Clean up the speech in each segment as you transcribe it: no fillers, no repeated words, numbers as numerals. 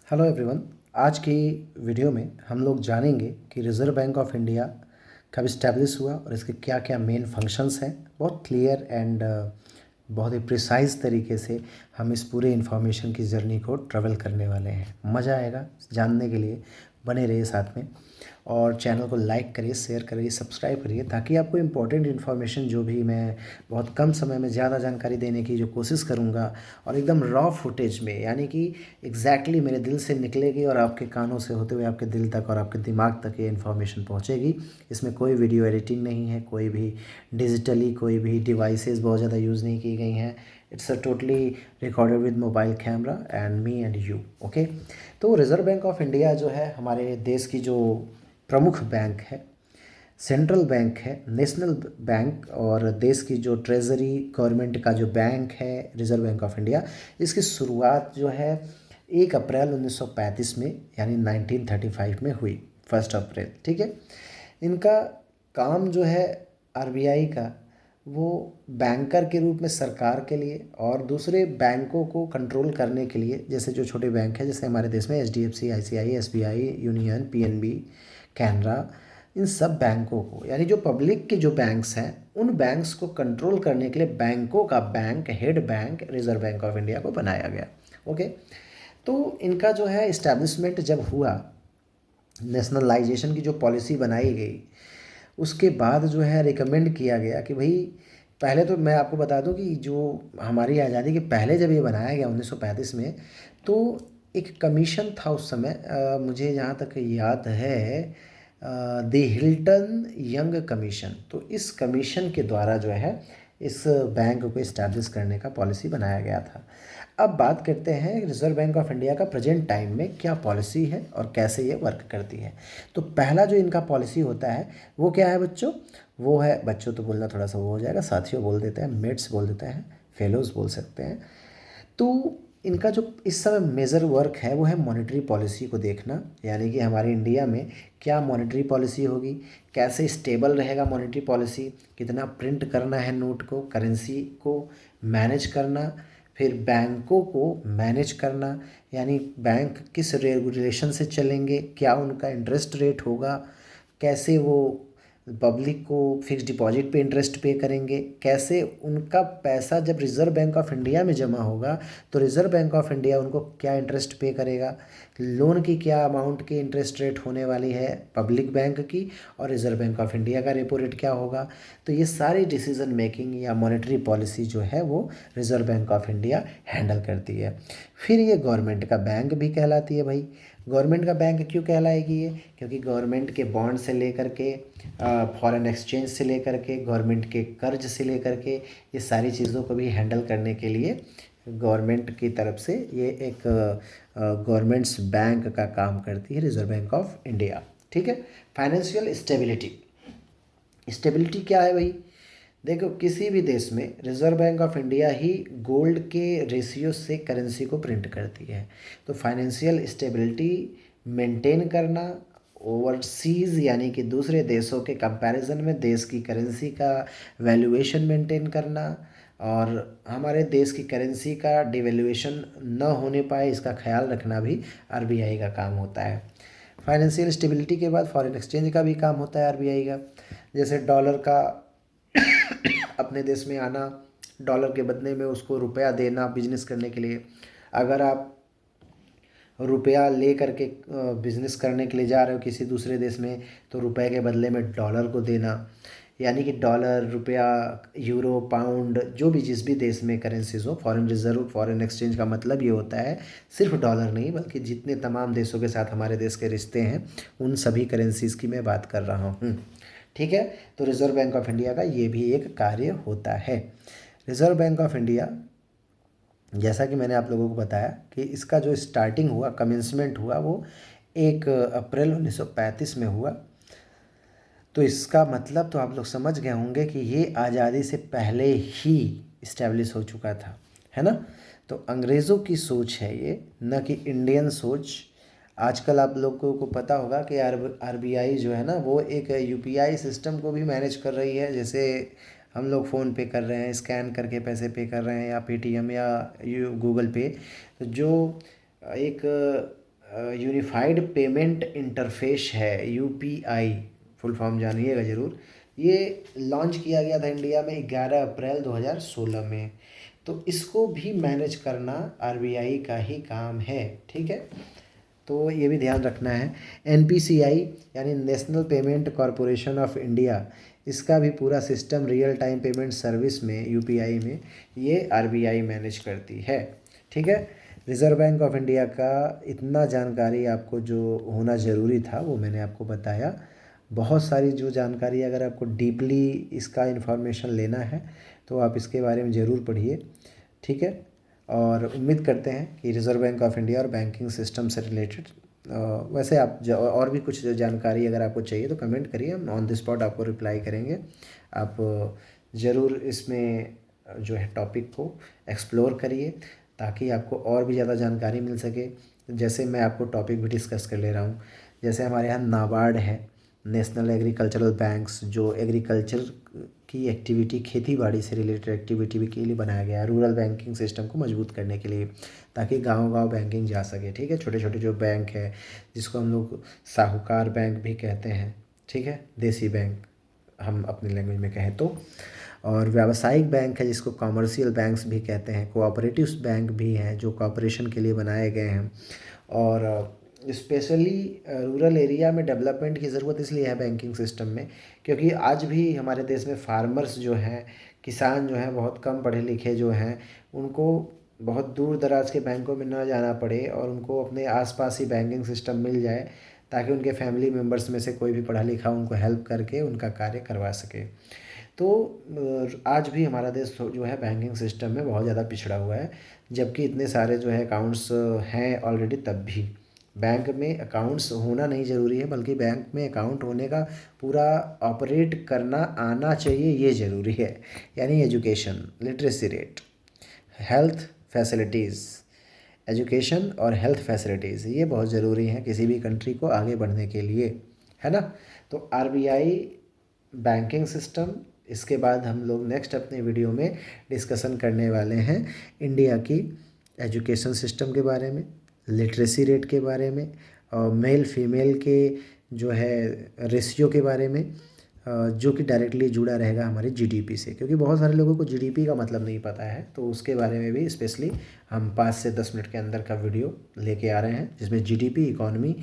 Hello everyone. आज की video में हम लोग जानेंगे कि रिज़र्व बैंक ऑफ इंडिया कब इस्टेब्लिश हुआ और इसके क्या क्या मेन फंक्शंस हैं। बहुत क्लियर एंड बहुत ही प्रिसाइज तरीके से हम इस पूरे इन्फॉर्मेशन की जर्नी को ट्रैवल करने वाले हैं। मज़ा आएगा जानने के लिए, बने रहिए साथ में और चैनल को लाइक करिए, शेयर करिए, सब्सक्राइब करिए ताकि आपको इम्पोर्टेंट इन्फॉर्मेशन जो भी मैं बहुत कम समय में ज़्यादा जानकारी देने की जो कोशिश करूँगा और एकदम रॉ फुटेज में, यानी कि एग्जैक्टली मेरे दिल से निकलेगी और आपके कानों से होते हुए आपके दिल तक और आपके दिमाग तक ये इन्फॉर्मेशन पहुँचेगी। इसमें कोई वीडियो एडिटिंग नहीं है, कोई भी डिजिटली कोई भी डिवाइसेस बहुत ज़्यादा यूज़ नहीं की गई हैं। It's a totally recorded with mobile camera and me and you. Okay, तो रिज़र्व बैंक ऑफ इंडिया जो है हमारे देश की जो प्रमुख बैंक है, सेंट्रल बैंक है, नेशनल बैंक और देश की जो ट्रेजरी गवर्नमेंट का जो बैंक है रिज़र्व बैंक ऑफ इंडिया, इसकी शुरुआत जो है 1 अप्रैल 1935 में यानी 1935 में हुई, 1 अप्रैल। ठीक है। इनका काम जो है आरबीआई का, वो बैंकर के रूप में सरकार के लिए और दूसरे बैंकों को कंट्रोल करने के लिए, जैसे जो छोटे बैंक हैं जैसे हमारे देश में HDFC, ICI, SBI, Union, PNB, Canara, इन सब बैंकों को, यानी जो पब्लिक के जो बैंक्स हैं उन बैंक्स को कंट्रोल करने के लिए बैंकों का bank, head bank reserve bank of India को बनाया गया। ओके, तो इनका जो है इस्टेब्लिशमेंट जब हुआ, नेशनलाइजेशन की जो पॉलिसी बनाई गई, उसके बाद जो है रिकमेंड किया गया कि भाई, पहले तो मैं आपको बता दूं कि जो हमारी आज़ादी के पहले जब ये बनाया गया 1935 में, तो एक कमीशन था उस समय, मुझे जहाँ तक याद है, द हिल्टन यंग कमीशन। तो इस कमीशन के द्वारा जो है इस बैंक को इस्टेब्लिश करने का पॉलिसी बनाया गया था। अब बात करते हैं रिज़र्व बैंक ऑफ इंडिया का प्रेजेंट टाइम में क्या पॉलिसी है और कैसे ये वर्क करती है। तो पहला जो इनका पॉलिसी होता है वो क्या है बच्चों? वो है, बच्चों तो बोलना थोड़ा सा वो हो जाएगा, साथियों बोल देते हैं, मेट्स बोल देते हैं, फेलोज़ बोल सकते हैं। तो इनका जो इस समय मेजर वर्क है वो है मॉनेटरी पॉलिसी को देखना, यानी कि हमारे इंडिया में क्या मॉनेटरी पॉलिसी होगी, कैसे स्टेबल रहेगा मॉनेटरी पॉलिसी, कितना प्रिंट करना है नोट को, करेंसी को मैनेज करना, फिर बैंकों को मैनेज करना, यानी बैंक किस रेगुलेशन से चलेंगे, क्या उनका इंटरेस्ट रेट होगा, कैसे वो पब्लिक को फिक्स डिपॉजिट पे इंटरेस्ट पे करेंगे, कैसे उनका पैसा जब रिज़र्व बैंक ऑफ इंडिया में जमा होगा तो रिज़र्व बैंक ऑफ इंडिया उनको क्या इंटरेस्ट पे करेगा, लोन की क्या अमाउंट की इंटरेस्ट रेट होने वाली है पब्लिक बैंक की, और रिज़र्व बैंक ऑफ इंडिया का रेपो रेट क्या होगा। तो ये सारी डिसीजन मेकिंग या मॉनेटरी पॉलिसी जो है वो reserve bank of India handle करती है। फिर ये गवर्नमेंट का बैंक भी कहलाती है भाई। गवर्नमेंट का बैंक क्यों कहलाएगी ये? क्योंकि गवर्नमेंट के बॉन्ड से लेकर के फॉरेन एक्सचेंज से लेकर के गवर्नमेंट के कर्ज से लेकर के ये सारी चीज़ों को भी हैंडल करने के लिए गवर्नमेंट की तरफ से ये एक गवर्नमेंट्स बैंक का काम करती है रिज़र्व बैंक ऑफ इंडिया। ठीक है। फाइनेंशियल स्टेबिलिटी, स्टेबिलिटी क्या है भाई? देखो, किसी भी देश में reserve bank of India he gold के रेशियो से करेंसी को प्रिंट करती है। तो फाइनेंशियल स्टेबिलिटी मेंटेन करना, ओवरसीज़ यानी कि दूसरे देशों के कंपैरिजन में देश की करेंसी का वैल्यूएशन मेंटेन करना और हमारे देश की करेंसी का डिवैल्यूएशन न होने पाए इसका ख्याल रखना भी आरबीआई का काम होता है। फाइनेंशियल स्टेबिलिटी के बाद फॉरेन एक्सचेंज का भी काम होता है आरबीआई का, जैसे डॉलर का अपने देश में आना, डॉलर के बदले में उसको रुपया देना बिजनेस करने के लिए। अगर आप रुपया ले करके बिजनेस करने के लिए जा रहे हो किसी दूसरे देश में, तो रुपए के बदले में डॉलर को देना, यानी कि डॉलर, रुपया, यूरो, पाउंड, जो भी जिस भी देश में करेंसीज हो, फॉरेन रिजर्व, फॉरेन एक्सचेंज का मतलब ये होता है सिर्फ डॉलर नहीं बल्कि जितने तमाम देशों के साथ हमारे देश के रिश्ते हैं उन सभी करेंसीज की मैं बात कर रहा हूँ। ठीक है। तो रिज़र्व बैंक ऑफ इंडिया का ये भी एक कार्य होता है। रिज़र्व बैंक ऑफ इंडिया, जैसा कि मैंने आप लोगों को बताया कि इसका जो स्टार्टिंग हुआ, कमेंसमेंट हुआ, वो 1 अप्रैल 1935 में हुआ। तो इसका मतलब तो आप लोग समझ गए होंगे कि ये आज़ादी से पहले ही इस्टेब्लिश हो चुका था, है ना। तो अंग्रेज़ों की सोच है ये, न कि इंडियन सोच। आजकल आप लोगों को पता होगा कि आरबीआई जो है ना वो एक यूपीआई सिस्टम को भी मैनेज कर रही है। जैसे हम लोग फ़ोन पे कर रहे हैं, स्कैन करके पैसे पे कर रहे हैं, या पेटीएम या गूगल पे। तो जो एक यूनिफाइड पेमेंट इंटरफेस है, यूपीआई फुल फॉर्म जानिएगा ज़रूर। ये लॉन्च किया गया था इंडिया में 11 अप्रैल 2016 में। तो इसको भी मैनेज करना आरबीआई का ही काम है, ठीक है। तो ये भी ध्यान रखना है। एनपीसीआई यानी national payment corporation of India, इसका भी पूरा system real time payment service में यूपीआई में ये आरबीआई मैनेज करती है, ठीक है। रिज़र्व बैंक ऑफ इंडिया का इतना जानकारी आपको जो होना ज़रूरी था वो मैंने आपको बताया। बहुत सारी जो जानकारी अगर आपको डीपली इसका इन्फॉर्मेशन लेना है तो आप इसके बारे में ज़रूर पढ़िए, ठीक है। और उम्मीद करते हैं कि रिज़र्व बैंक ऑफ इंडिया और बैंकिंग सिस्टम से रिलेटेड वैसे आप और भी कुछ जानकारी अगर आपको चाहिए तो कमेंट करिए, हम ऑन द स्पॉट आपको रिप्लाई करेंगे। आप ज़रूर इसमें जो है टॉपिक को एक्सप्लोर करिए ताकि आपको और भी ज़्यादा जानकारी मिल सके। जैसे मैं आपको टॉपिक भी डिस्कस कर ले रहा हूँ, जैसे हमारे यहाँ नाबार्ड है, नेशनल एग्रीकल्चरल बैंक्स, जो एग्रीकल्चर की एक्टिविटी, खेती बाड़ी से रिलेटेड एक्टिविटी भी के लिए बनाया गया है, रूरल बैंकिंग सिस्टम को मजबूत करने के लिए, ताकि गांव-गांव बैंकिंग जा सके, ठीक है। छोटे छोटे जो बैंक है जिसको हम लोग साहूकार बैंक भी कहते हैं, ठीक है, देसी बैंक हम अपनी लैंग्वेज में कहें तो। और व्यावसायिक बैंक है जिसको कॉमर्शियल बैंक्स भी कहते हैं, कोऑपरेटिव्स बैंक भी हैं जो कॉपरेशन के लिए बनाए गए हैं। और स्पेशली रूरल एरिया में डेवलपमेंट की ज़रूरत इसलिए है बैंकिंग सिस्टम में, क्योंकि आज भी हमारे देश में फार्मर्स जो हैं, किसान जो हैं, बहुत कम पढ़े लिखे जो हैं, उनको बहुत दूर दराज के बैंकों में ना जाना पड़े और उनको अपने आसपास ही बैंकिंग सिस्टम मिल जाए, ताकि उनके फैमिली मेम्बर्स में से कोई भी पढ़ा लिखा उनको हेल्प करके उनका कार्य करवा सके। तो आज भी हमारा देश जो है बैंकिंग सिस्टम में बहुत ज़्यादा पिछड़ा हुआ है, जबकि इतने सारे जो है अकाउंट्स हैं ऑलरेडी, तब भी बैंक में अकाउंट्स होना नहीं ज़रूरी है, बल्कि बैंक में अकाउंट होने का पूरा ऑपरेट करना आना चाहिए, ये ज़रूरी है। यानी education, literacy rate, health facilities, education और हेल्थ फैसिलिटीज़ ये बहुत ज़रूरी हैं किसी भी कंट्री को आगे बढ़ने के लिए, है ना। तो आरबीआई, बैंकिंग सिस्टम, इसके बाद हम लोग नेक्स्ट अपने वीडियो में डिस्कशन करने वाले हैं इंडिया की एजुकेशन सिस्टम के बारे में, लिटरेसी रेट के बारे में, और मेल फीमेल के जो है रेशियो के बारे में, जो कि डायरेक्टली जुड़ा रहेगा हमारे जीडीपी से, क्योंकि बहुत सारे लोगों को जीडीपी का मतलब नहीं पता है। तो उसके बारे में भी स्पेशली हम 5 से 10 मिनट के अंदर का वीडियो लेके आ रहे हैं, जिसमें जीडीपी, इकॉनमी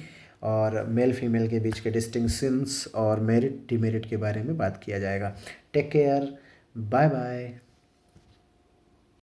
और मेल फीमेल के बीच के डिस्टिंक्शंस और मेरिट डिमेरिट के बारे में बात किया जाएगा। Take care, bye bye.